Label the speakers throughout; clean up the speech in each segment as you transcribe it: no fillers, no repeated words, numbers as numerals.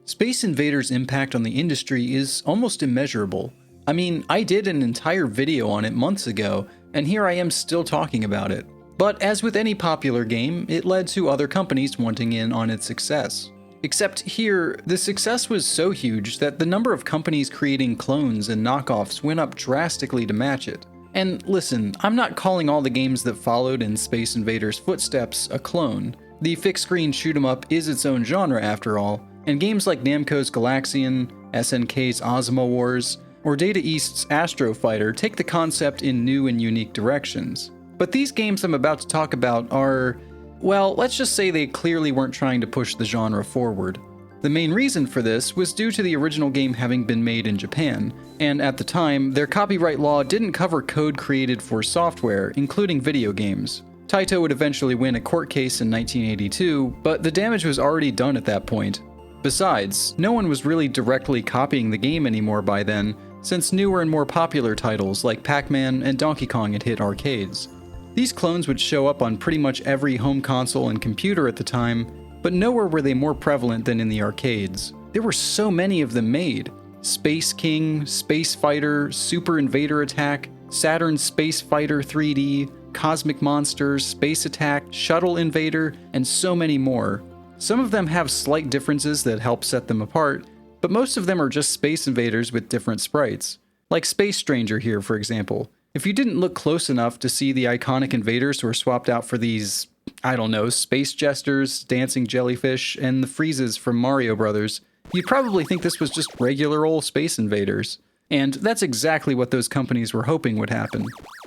Speaker 1: Space Invaders' impact on the industry is almost immeasurable. I mean, I did an entire video on it months ago, and here I am still talking about it. But as with any popular game, it led to other companies wanting in on its success. Except here, the success was so huge that the number of companies creating clones and knockoffs went up drastically to match it. And listen, I'm not calling all the games that followed in Space Invaders' footsteps a clone. The fixed-screen shoot-'em-up is its own genre after all, and games like Namco's Galaxian, SNK's Ozma Wars, or Data East's Astro Fighter take the concept in new and unique directions. But these games I'm about to talk about are, well, let's just say they clearly weren't trying to push the genre forward. The main reason for this was due to the original game having been made in Japan, and at the time, their copyright law didn't cover code created for software, including video games. Taito would eventually win a court case in 1982, but the damage was already done at that point. Besides, no one was really directly copying the game anymore by then, since newer and more popular titles like Pac-Man and Donkey Kong had hit arcades. These clones would show up on pretty much every home console and computer at the time, but nowhere were they more prevalent than in the arcades. There were so many of them made. Space King, Space Fighter, Super Invader Attack, Saturn Space Fighter 3D, Cosmic Monsters, Space Attack, Shuttle Invader, and so many more. Some of them have slight differences that help set them apart, but most of them are just Space Invaders with different sprites. Like Space Stranger here, for example. If you didn't look close enough to see the iconic invaders who were swapped out for these, I don't know, space jesters, dancing jellyfish, and the freezes from Mario Brothers, you'd probably think this was just regular old Space Invaders. And that's exactly what those companies were hoping would happen.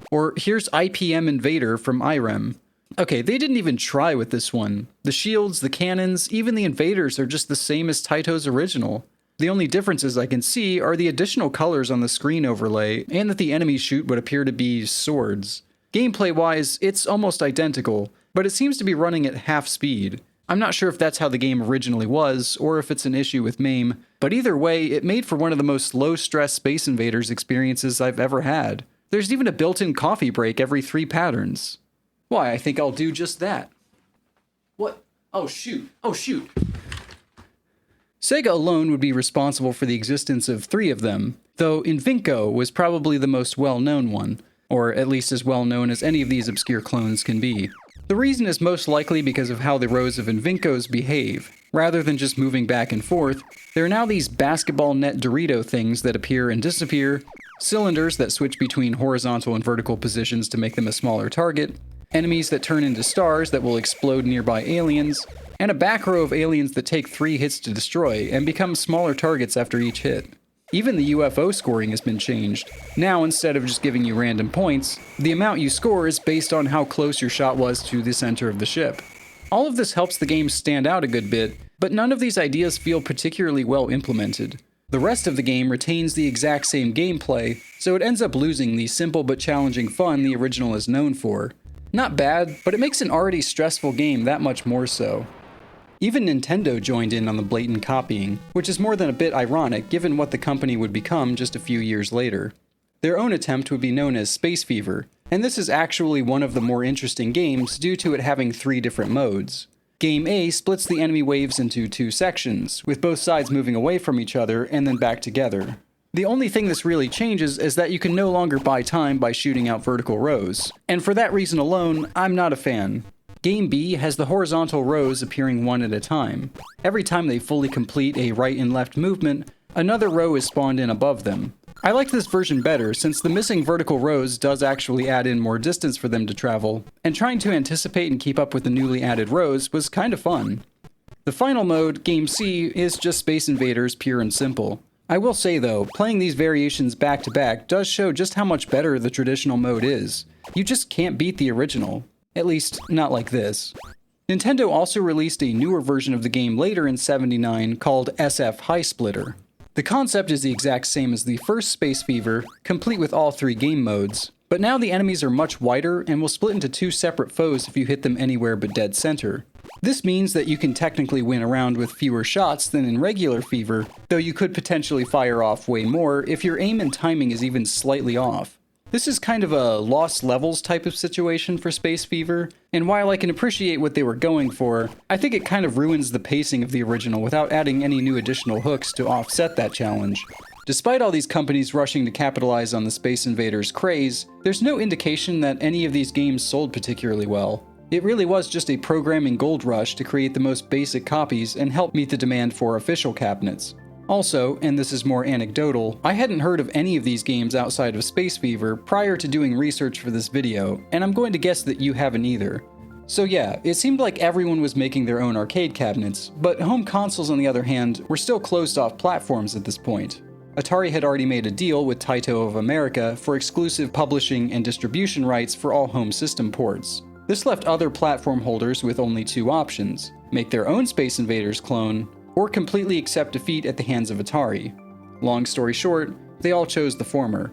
Speaker 1: Or here's IPM Invader from IREM. Okay, they didn't even try with this one. The shields, the cannons, even the invaders are just the same as Taito's original. The only differences I can see are the additional colors on the screen overlay, and that the enemies shoot what appear to be swords. Gameplay-wise, it's almost identical, but it seems to be running at half speed. I'm not sure if that's how the game originally was, or if it's an issue with MAME, but either way, it made for one of the most low-stress Space Invaders experiences I've ever had. There's even a built-in coffee break every 3 patterns. Why, I think I'll do just that. What? Oh shoot. Sega alone would be responsible for the existence of 3 of them, though Invinco was probably the most well-known one, or at least as well-known as any of these obscure clones can be. The reason is most likely because of how the rows of Invincos behave. Rather than just moving back and forth, there are now these basketball net Dorito things that appear and disappear, cylinders that switch between horizontal and vertical positions to make them a smaller target, enemies that turn into stars that will explode nearby aliens, and a back row of aliens that take 3 hits to destroy and become smaller targets after each hit. Even the UFO scoring has been changed. Now, instead of just giving you random points, the amount you score is based on how close your shot was to the center of the ship. All of this helps the game stand out a good bit, but none of these ideas feel particularly well implemented. The rest of the game retains the exact same gameplay, so it ends up losing the simple but challenging fun the original is known for. Not bad, but it makes an already stressful game that much more so. Even Nintendo joined in on the blatant copying, which is more than a bit ironic given what the company would become just a few years later. Their own attempt would be known as Space Fever, and this is actually one of the more interesting games due to it having 3 different modes. Game A splits the enemy waves into 2 sections, with both sides moving away from each other and then back together. The only thing this really changes is that you can no longer buy time by shooting out vertical rows, and for that reason alone, I'm not a fan. Game B has the horizontal rows appearing one at a time. Every time they fully complete a right and left movement, another row is spawned in above them. I liked this version better since the missing vertical rows does actually add in more distance for them to travel, and trying to anticipate and keep up with the newly added rows was kinda fun. The final mode, Game C, is just Space Invaders pure and simple. I will say though, playing these variations back to back does show just how much better the traditional mode is. You just can't beat the original. At least, not like this. Nintendo also released a newer version of the game later in '79 called SF High Splitter. The concept is the exact same as the first Space Fever, complete with all 3 game modes, but now the enemies are much wider and will split into 2 separate foes if you hit them anywhere but dead center. This means that you can technically win a round with fewer shots than in regular Fever, though you could potentially fire off way more if your aim and timing is even slightly off. This is kind of a Lost Levels type of situation for Space Fever, and while I can appreciate what they were going for, I think it kind of ruins the pacing of the original without adding any new additional hooks to offset that challenge. Despite all these companies rushing to capitalize on the Space Invaders craze, there's no indication that any of these games sold particularly well. It really was just a programming gold rush to create the most basic copies and help meet the demand for official cabinets. Also, and this is more anecdotal, I hadn't heard of any of these games outside of Space Fever prior to doing research for this video, and I'm going to guess that you haven't either. So yeah, it seemed like everyone was making their own arcade cabinets, but home consoles on the other hand were still closed off platforms at this point. Atari had already made a deal with Taito of America for exclusive publishing and distribution rights for all home system ports. This left other platform holders with only two options: make their own Space Invaders clone, or completely accept defeat at the hands of Atari. Long story short, they all chose the former.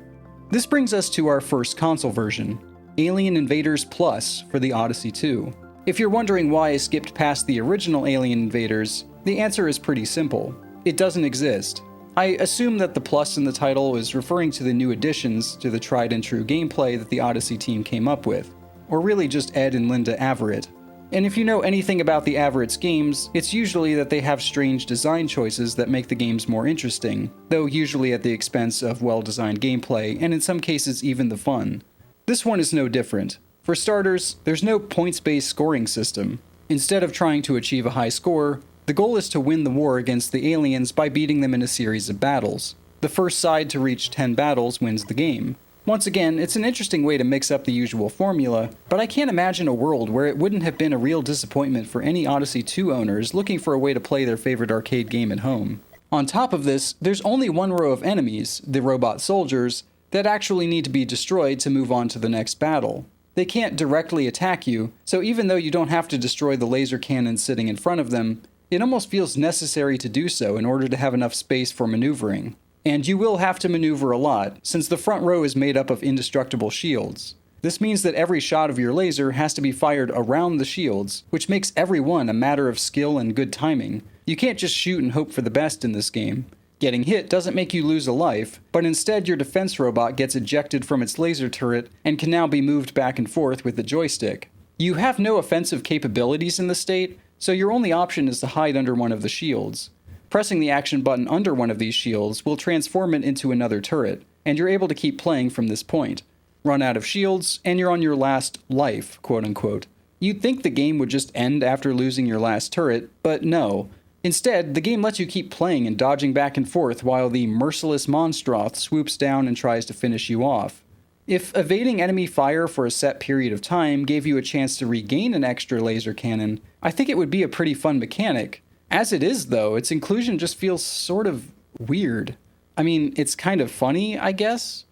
Speaker 1: This brings us to our first console version, Alien Invaders Plus for the Odyssey 2. If you're wondering why I skipped past the original Alien Invaders, the answer is pretty simple. It doesn't exist. I assume that the plus in the title is referring to the new additions to the tried and true gameplay that the Odyssey team came up with, or really just Ed and Linda Averitt. And if you know anything about the Averitts games, it's usually that they have strange design choices that make the games more interesting, though usually at the expense of well-designed gameplay and in some cases even the fun. This one is no different. For starters, there's no points-based scoring system. Instead of trying to achieve a high score, the goal is to win the war against the aliens by beating them in a series of battles. The first side to reach 10 battles wins the game. Once again, it's an interesting way to mix up the usual formula, but I can't imagine a world where it wouldn't have been a real disappointment for any Odyssey 2 owners looking for a way to play their favorite arcade game at home. On top of this, there's only one row of enemies, the robot soldiers, that actually need to be destroyed to move on to the next battle. They can't directly attack you, so even though you don't have to destroy the laser cannons sitting in front of them, it almost feels necessary to do so in order to have enough space for maneuvering. And you will have to maneuver a lot, since the front row is made up of indestructible shields. This means that every shot of your laser has to be fired around the shields, which makes every one a matter of skill and good timing. You can't just shoot and hope for the best in this game. Getting hit doesn't make you lose a life, but instead your defense robot gets ejected from its laser turret and can now be moved back and forth with the joystick. You have no offensive capabilities in the state, so your only option is to hide under one of the shields. Pressing the action button under one of these shields will transform it into another turret, and you're able to keep playing from this point. Run out of shields, and you're on your last life, quote-unquote. You'd think the game would just end after losing your last turret, but no. Instead, the game lets you keep playing and dodging back and forth while the merciless Monstroth swoops down and tries to finish you off. If evading enemy fire for a set period of time gave you a chance to regain an extra laser cannon, I think it would be a pretty fun mechanic. As it is, though, its inclusion just feels sort of weird. I mean, it's kind of funny, I guess.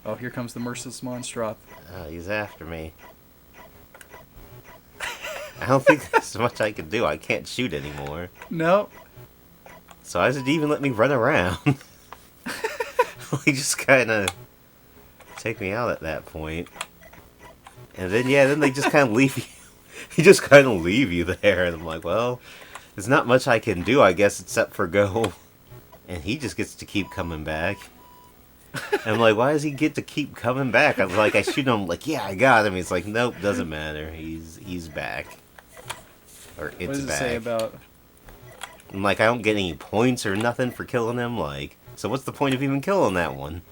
Speaker 1: Oh, here comes the merciless Monstroth.
Speaker 2: He's after me. I don't think there's much I can do. I can't shoot anymore.
Speaker 1: No.
Speaker 2: So I didn't even let me run around. He just kind of take me out at that point. And then, yeah, then they just kind of leave you. He just kind of leave you there. And I'm like, well, there's not much I can do, I guess, except for go. And he just gets to keep coming back. And I'm like, why does he get to keep coming back? I was like, I shoot him. I'm like, yeah, I got him. He's like, nope, doesn't matter. He's back. Or it's back.
Speaker 1: What does it say about...
Speaker 2: I'm like, I don't get any points or nothing for killing him. Like, so what's the point of even killing that one?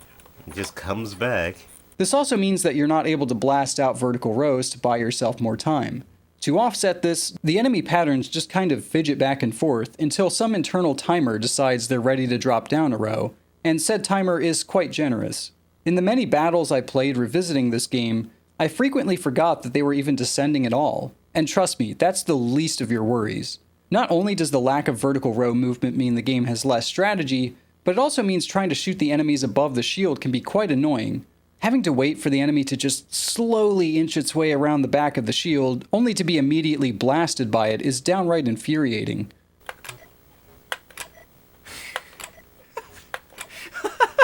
Speaker 2: It just comes back.
Speaker 1: This also means that you're not able to blast out vertical rows to buy yourself more time. To offset this, the enemy patterns just kind of fidget back and forth until some internal timer decides they're ready to drop down a row, and said timer is quite generous. In the many battles I played revisiting this game, I frequently forgot that they were even descending at all. And trust me, that's the least of your worries. Not only does the lack of vertical row movement mean the game has less strategy, but it also means trying to shoot the enemies above the shield can be quite annoying. Having to wait for the enemy to just slowly inch its way around the back of the shield, only to be immediately blasted by it, is downright infuriating.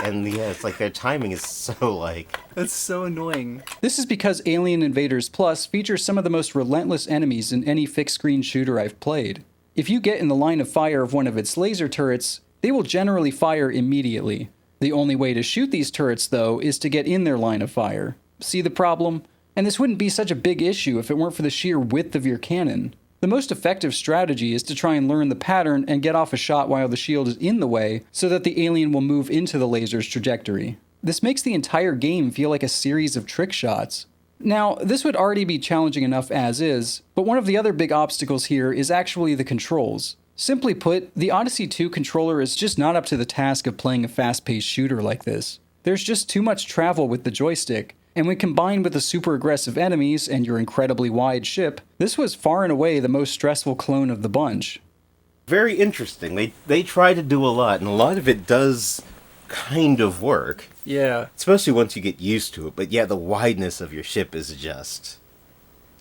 Speaker 2: And yeah, it's like their timing is so like...
Speaker 1: That's so annoying. This is because Alien Invaders Plus features some of the most relentless enemies in any fixed-screen shooter I've played. If you get in the line of fire of one of its laser turrets, they will generally fire immediately. The only way to shoot these turrets, though, is to get in their line of fire. See the problem? And this wouldn't be such a big issue if it weren't for the sheer width of your cannon. The most effective strategy is to try and learn the pattern and get off a shot while the shield is in the way so that the alien will move into the laser's trajectory. This makes the entire game feel like a series of trick shots. Now, this would already be challenging enough as is, but one of the other big obstacles here is actually the controls. Simply put, the Odyssey 2 controller is just not up to the task of playing a fast-paced shooter like this. There's just too much travel with the joystick, and when combined with the super aggressive enemies and your incredibly wide ship, this was far and away the most stressful clone of the bunch.
Speaker 2: Very interesting. They try to do a lot, and a lot of it does kind of work.
Speaker 1: Yeah.
Speaker 2: Especially once you get used to it, but yeah, the wideness of your ship is just...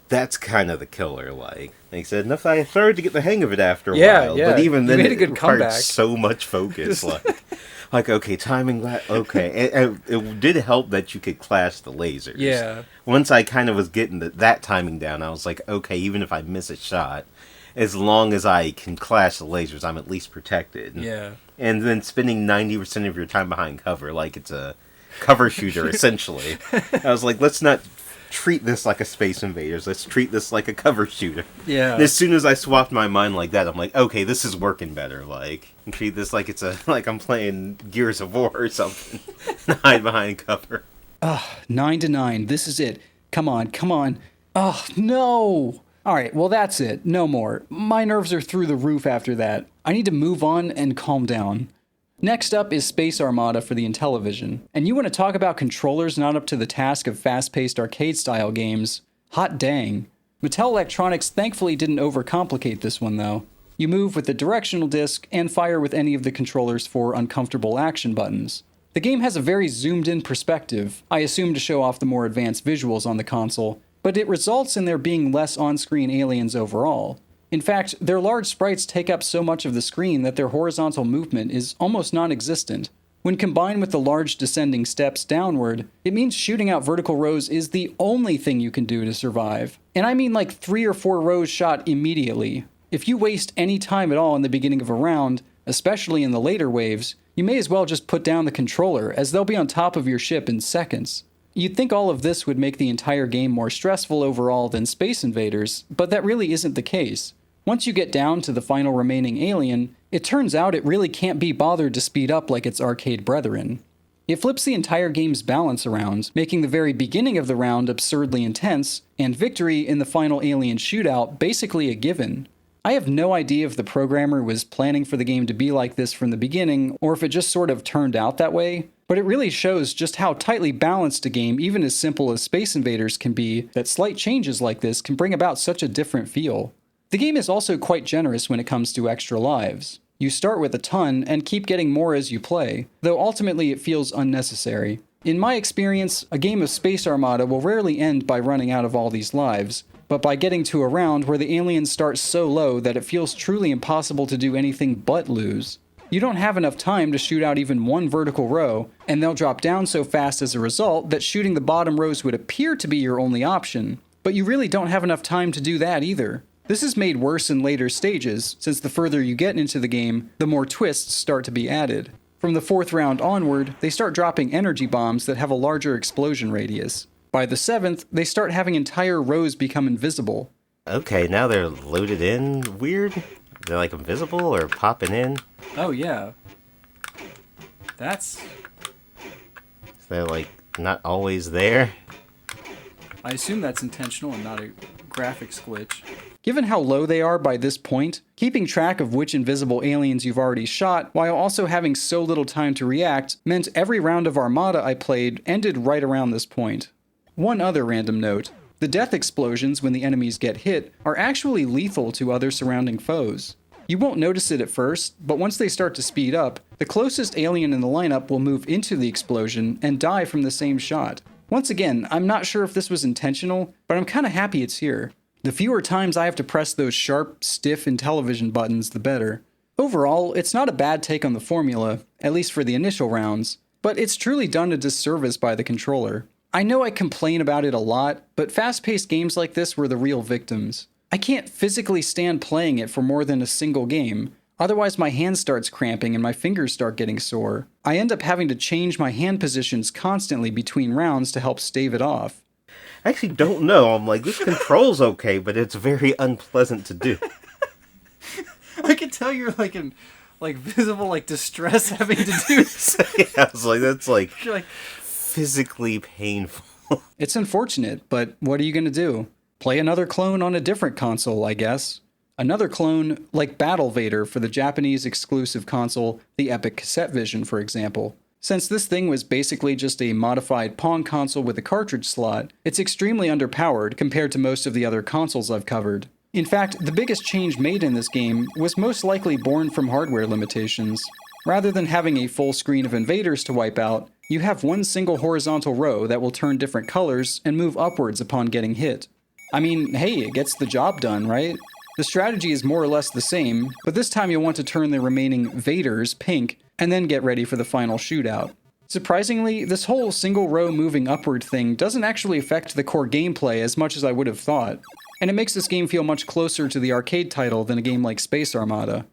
Speaker 2: That's kind of the killer, like I said, enough I started to get the hang of it after a while.
Speaker 1: Yeah,
Speaker 2: but even then,
Speaker 1: made a
Speaker 2: it
Speaker 1: good
Speaker 2: required
Speaker 1: comeback.
Speaker 2: so much focus. like, okay, timing, okay. And it did help that you could clash the lasers.
Speaker 1: Yeah.
Speaker 2: Once I kind of was getting that timing down, I was like, okay, even if I miss a shot, as long as I can clash the lasers, I'm at least protected.
Speaker 1: Yeah.
Speaker 2: And then spending 90% of your time behind cover, like it's a cover shooter, essentially. I was like, let's not treat this like a Space Invaders. Let's treat this like a cover shooter.
Speaker 1: Yeah.
Speaker 2: And as soon as I swapped my mind like that, I'm like, okay, this is working better. Like, and treat this like like I'm playing Gears of War or something. Hide behind cover.
Speaker 1: 9-9. This is it. Come on, come on. Oh, no! Alright, well that's it. No more. My nerves are through the roof after that. I need to move on and calm down. Next up is Space Armada for the Intellivision. And you want to talk about controllers not up to the task of fast-paced arcade-style games? Hot dang. Mattel Electronics thankfully didn't overcomplicate this one though. You move with the directional disc and fire with any of the controller's 4 uncomfortable action buttons. The game has a very zoomed-in perspective, I assume to show off the more advanced visuals on the console, but it results in there being less on-screen aliens overall. In fact, their large sprites take up so much of the screen that their horizontal movement is almost non-existent. When combined with the large descending steps downward, it means shooting out vertical rows is the only thing you can do to survive. And I mean like 3 or 4 rows shot immediately. If you waste any time at all in the beginning of a round, especially in the later waves, you may as well just put down the controller, as they'll be on top of your ship in seconds. You'd think all of this would make the entire game more stressful overall than Space Invaders, but that really isn't the case. Once you get down to the final remaining alien, it turns out it really can't be bothered to speed up like its arcade brethren. It flips the entire game's balance around, making the very beginning of the round absurdly intense, and victory in the final alien shootout basically a given. I have no idea if the programmer was planning for the game to be like this from the beginning, or if it just sort of turned out that way, but it really shows just how tightly balanced a game even as simple as Space Invaders can be, that slight changes like this can bring about such a different feel. The game is also quite generous when it comes to extra lives. You start with a ton and keep getting more as you play, though ultimately it feels unnecessary. In my experience, a game of Space Armada will rarely end by running out of all these lives, but by getting to a round where the aliens start so low that it feels truly impossible to do anything but lose. You don't have enough time to shoot out even one vertical row, and they'll drop down so fast as a result that shooting the bottom rows would appear to be your only option, but you really don't have enough time to do that either. This is made worse in later stages, since the further you get into the game, the more twists start to be added. From the 4th round onward, they start dropping energy bombs that have a larger explosion radius. By the 7th, they start having entire rows become invisible.
Speaker 2: Okay, now they're loaded in weird? They're like invisible or popping in?
Speaker 1: Oh yeah. That's...
Speaker 2: They're like not always there?
Speaker 1: I assume that's intentional and not a graphics glitch. Given how low they are by this point, keeping track of which invisible aliens you've already shot while also having so little time to react meant every round of Armada I played ended right around this point. One other random note. The death explosions when the enemies get hit are actually lethal to other surrounding foes. You won't notice it at first, but once they start to speed up, the closest alien in the lineup will move into the explosion and die from the same shot. Once again, I'm not sure if this was intentional, but I'm kinda happy it's here. The fewer times I have to press those sharp, stiff Intellivision buttons, the better. Overall, it's not a bad take on the formula, at least for the initial rounds, but it's truly done a disservice by the controller. I know I complain about it a lot, but fast-paced games like this were the real victims. I can't physically stand playing it for more than a single game. Otherwise, my hand starts cramping and my fingers start getting sore. I end up having to change my hand positions constantly between rounds to help stave it off.
Speaker 2: I actually don't know. I'm like, this control's okay, but it's very unpleasant to do.
Speaker 1: I can tell you're like in visible distress having to do this.
Speaker 2: Yeah, I was like, that's
Speaker 1: You're like,
Speaker 2: physically painful.
Speaker 1: it's unfortunate, but what are you going to do? Play another clone on a different console, I guess. Another clone like Battle Vader for the Japanese exclusive console, the Epic Cassette Vision, for example. Since this thing was basically just a modified Pong console with a cartridge slot, it's extremely underpowered compared to most of the other consoles I've covered. In fact, the biggest change made in this game was most likely born from hardware limitations. Rather than having a full screen of invaders to wipe out, you have one single horizontal row that will turn different colors and move upwards upon getting hit. I mean, hey, it gets the job done, right? The strategy is more or less the same, but this time you'll want to turn the remaining Vaders pink and then get ready for the final shootout. Surprisingly, this whole single row moving upward thing doesn't actually affect the core gameplay as much as I would have thought, and it makes this game feel much closer to the arcade title than a game like Space Armada.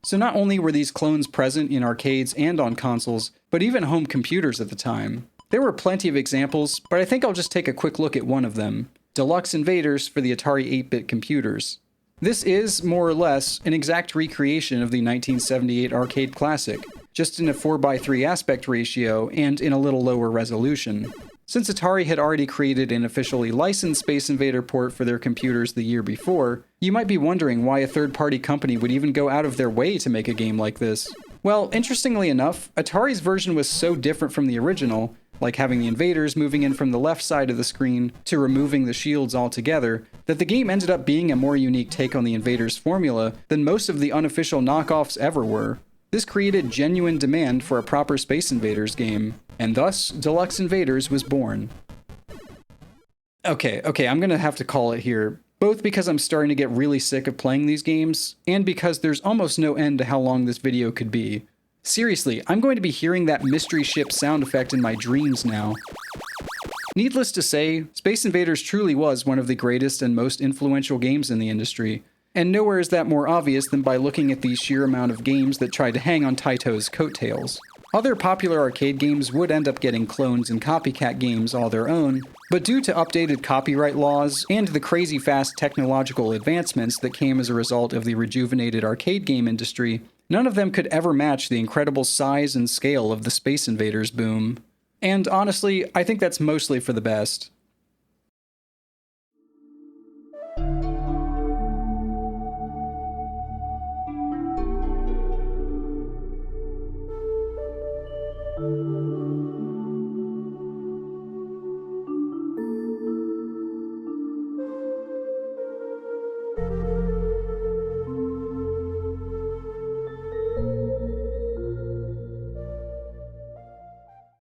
Speaker 1: So not only were these clones present in arcades and on consoles, but even home computers at the time. There were plenty of examples, but I think I'll just take a quick look at one of them: Deluxe Invaders for the Atari 8-bit computers. This is, more or less, an exact recreation of the 1978 arcade classic, just in a 4:3 aspect ratio and in a little lower resolution. Since Atari had already created an officially licensed Space Invader port for their computers the year before, you might be wondering why a third-party company would even go out of their way to make a game like this. Well, interestingly enough, Atari's version was so different from the original, like having the invaders moving in from the left side of the screen to removing the shields altogether, that the game ended up being a more unique take on the invaders formula than most of the unofficial knockoffs ever were. This created genuine demand for a proper Space Invaders game, and thus Deluxe Invaders was born. Okay, I'm gonna have to call it here, both because I'm starting to get really sick of playing these games, and because there's almost no end to how long this video could be. Seriously, I'm going to be hearing that mystery ship sound effect in my dreams now. Needless to say, Space Invaders truly was one of the greatest and most influential games in the industry, and nowhere is that more obvious than by looking at the sheer amount of games that tried to hang on Taito's coattails. Other popular arcade games would end up getting clones and copycat games all their own, but due to updated copyright laws and the crazy fast technological advancements that came as a result of the rejuvenated arcade game industry, none of them could ever match the incredible size and scale of the Space Invaders boom. And honestly, I think that's mostly for the best.